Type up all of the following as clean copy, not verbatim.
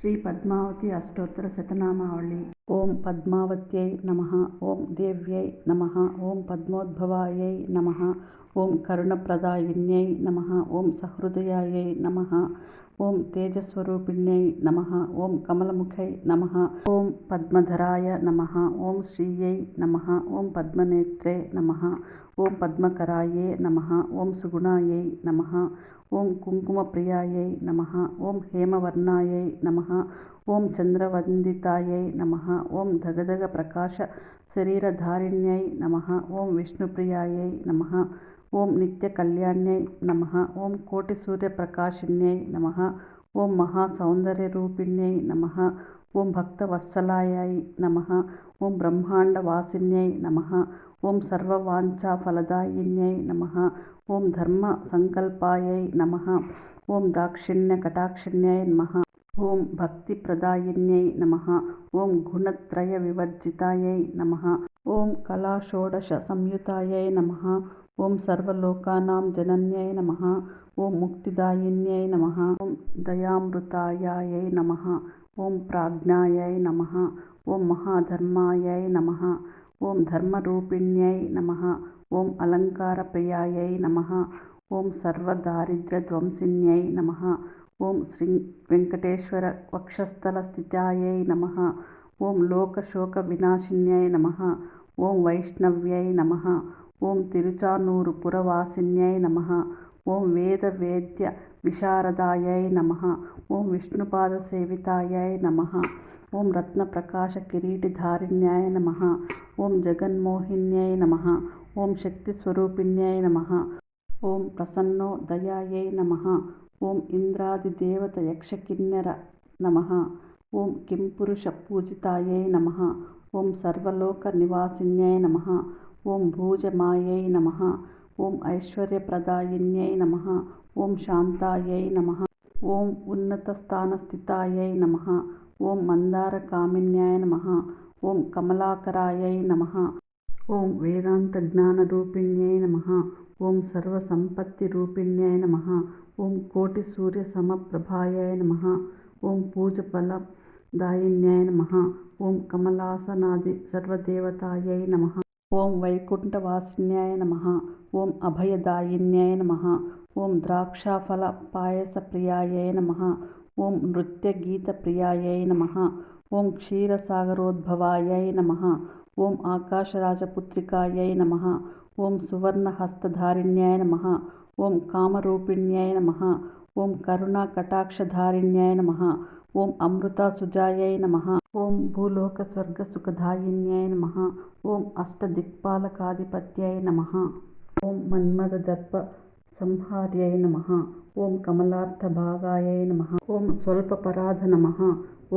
శ్రీ పద్మావతి అష్టోత్తర శతనామావళి. ఓం పద్మావత్యై నమః. ఓం దేవ్యై నమః. ఓం పద్మోద్భవాయై నమః. ఓం కరుణప్రదాయిన్యై నమః. ఓం సహృదయాయై నమః. ఓం తేజస్వరూపిణ్యై నమః. ఓం కమలముఖై నమః. ఓం పద్మధరాయ నమః. ఓం శ్రీయై నమః. ఓం పద్మనేత్రే నమః. ఓం పద్మకరాయే నమః. ఓం సుగుణాయై నమః. ఓం కుంకుమప్రియాయై నమః. ఓం హేమవర్ణాయై నమః. ఓం చంద్రవందితాయై నమః. ఓం ధగధగ ప్రకాశ శరీరధారిణ్యై నమః. ఓం విష్ణుప్రియాయై నమః. ఓం నిత్యకళ్యాణ్యై నమః. ఓం కోటి సూర్యప్రకాశిన్యై నమః. ఓం మహాసౌందర్యరూపిణ్యై నమః. ఓం భక్తవత్సలాయై నమః. ఓం బ్రహ్మాండవాసిన్యై నమః. ఓం సర్వవాంఛాఫలదాయిన్యై నమః. ఓం ధర్మసంకల్పాయై నమః. ఓం దాక్షిణ్యకటాక్షిణ్యై నమః. ఓం భక్తిప్రదాయిన్యై నమః. ఓం గుణత్రయవివర్జితాయై నమః. ఓం కళాషోడశ సంయుతాయై నమః. ఓం సర్వలోకానాం జనన్యై నమః. ఓం ముక్తిదాయిన్యై నమః. ఓం దయామృతాయై నమః. ఓం ప్రాజ్ఞాయై నమః. ఓం మహాధర్మాయై నమః. ఓం ధర్మరూపిణ్యై నమః. ఓం అలంకారప్రియాయై నమః. ఓం సర్వదారిద్ర్యధ్వంసిన్యై నమః. ఓం శ్రీ వెంకటేశ్వర వక్షస్థలస్థితాయై నమః. ఓం లోకశోకవినాశిన్యై నమః. ఓం వైష్ణవ్యై నమః. ఓం తిరుచానూరు పురవాసిన్యై నమః. ఓం వేదవేద్య విశారదాయై నమః. ఓం విష్ణుపాదసేవితాయై నమః. ఓం రత్నప్రకాశ కిరీటిధారిణ్యాయ నమః. ఓం జగన్మోహిన్యై నమః. ఓం శక్తిస్వరూపిణ్యై నమః. ఓం ప్రసన్నోదయాయై నమః. ఓం ఇంద్రాదిదేవతయక్షకిన్నర నమః. ఓం కింపురుష పూజితాయై నమః. ఓం సర్వలోకనివాసిన్యై నమః. ఓం భూజమాయై నమః. ఓం ఐశ్వర్యప్రదాయిన్యై నమః. ఓం శాంతాయై నమః. ఓం ఉన్నతస్థానస్థితాయై నమః. ఓం మందారకామిన్యాయ నమః. ఓం కమలాకరాయై నమః. ఓం వేదాంతజ్ఞానరూపిణ్యై నమః. ఓం సర్వసంపత్తిరూపిణ్యై నమః. ఓం కోటిసూర్యసమప్రభాయై నమః. ఓం పూజఫలదాయిన్యై నమః. ఓం కమలాసనాది సర్వదేవతాయై నమః. ఓం వైకుంఠవాసిన్యాయ నమః. ఓం అభయదాయిన్యై నమః. ఓం ద్రాక్షాఫల పాయసప్రియాయై నమః. ఓం నృత్యగీతప్రియాయై నమః. ఓం క్షీరసాగరోద్భవాయై నమః. ఓం ఆకాశరాజపుత్రికాయై నమః. ఓం సువర్ణహస్తధారిణ్యాయ నమః. ఓం కామరూపిణ్యై నమః. ఓం కరుణాకటాక్షధారిణ్యాయ నమః. ఓం అమృతాసుజాయై నమః. ఓం భూలోకస్వర్గసుఖదాయిన్యై నమః. ఓం అష్టదిక్పాలకాధిపత్యై నమః. ఓం మన్మథదర్ప సంహార్యై నమః. ఓం కమలార్థభాగాయై నమః. ఓం స్వల్పపరాధ నమః.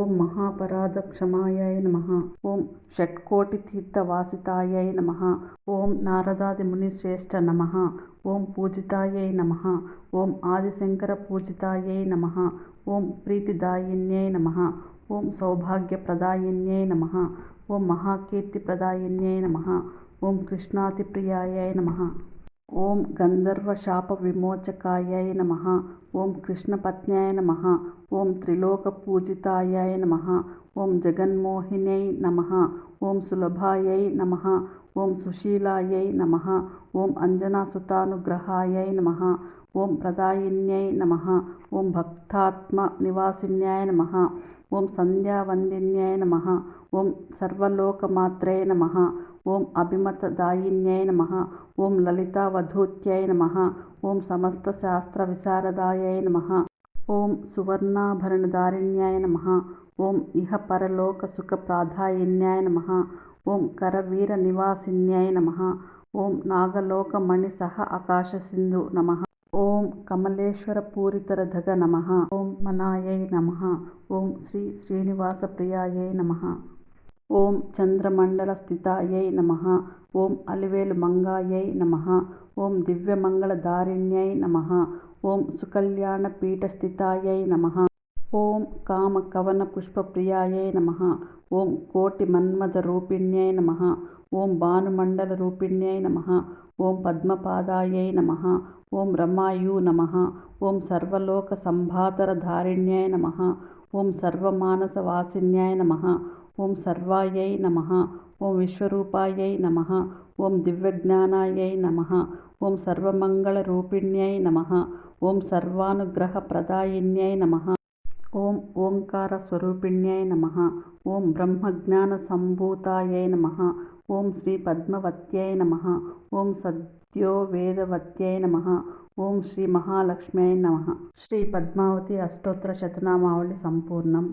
ఓం మహాపరాధక్షమాయై నమః. ఓం షట్కోటితీర్థవాసితాయై నమః. ఓం నారదాదిమునిశ్రేష్ఠ నమః. ఓం పూజితాయై నమః. ఓం ఆదిశంకరపూజితాయై నమః. ఓం ప్రీతిదాయిన్యై నమః. ఓం సౌభాగ్యప్రదాయిన్యై నమః. ఓం మహాకీర్తిప్రదాయిన్యై నమః. ఓం కృష్ణాతిప్రియాయై నమః. ఓం గంధర్వశాపవిమోచకాయై నమః. ఓం కృష్ణపత్న్యాయ నమః. ఓం త్రిలోకపూజితాయై నమః. ఓం జగన్మోహిన్యై నమః. ఓం సులభాయై నమః. ఓం సుశీలాయై నమః. ఓం అంజనాసుతానుగ్రహాయై నమః. ఓం ప్రదాయిన్యై నమః. ఓం భక్తాత్మనివాసిన్యాయ నమః. ఓం సంధ్యావందిన్యై నమః. ఓం సర్వలోకమాత్రే నమః. ఓం అభిమతదాయిన్యై నమః. ఓం లలితావధూత్యై నమః. ఓం సమస్తశాస్త్రవిశారదాయై నమః. ఓం సువర్ణాభరణధారిణ్యాయ నమః. ఓం ఇహపరలోకసుఖప్రదాయిన్యాయ నమః. ఓం కరవీరనివాసిన్యై నమః. ఓం నాగలోకమణిసహ ఆకాశసింధు నమః. ఓం కమలేశ్వరపూరితరధగ నమః. ఓం మనాయై నమః. ఓం శ్రీ శ్రీనివాసప్రియాయై నమః. ఓం చంద్రమండలస్థితాయై నమః. ఓం అలివేలుమంగాయై నమః. ఓం దివ్యమంగళధారిణ్యై నమః. ఓం సుకల్యాణపీఠస్థితాయై నమః. ఓం కామకవనపుష్పప్రియాయై నమః. ఓం కోటిమన్మథరూపిణ్యై నమః. ఓం భానుమండలరూపిణ్యై నమః. ఓం పద్మపాదాయై నమః. ఓం రమాయూ నమః. ఓం సర్వలోకసంభాతరధారిణ్యై నమః. ఓం సర్వమానసవాసిన్యాయ నమః. ఓం సర్వాయై నమః. ఓం విశ్వరూపాయై నమః. ఓం దివ్యజ్ఞానాయై నమః. ఓం సర్వమంగళరూపిణ్యై నమః. ఓం సర్వానుగ్రహప్రదాయిన్యై నమః. ఓం ఓంకారస్వరూపిణ్యై నమః. ఓం బ్రహ్మజ్ఞానసంభూతాయై నమః. ఓం శ్రీ పద్మవత్యై నమః. ఓం సద్యోవేదవత్యై నమః. ఓం శ్రీ మహాలక్ష్మ్యై నమః. శ్రీ పద్మావతి అష్టోత్తర శతనామావళి సంపూర్ణం.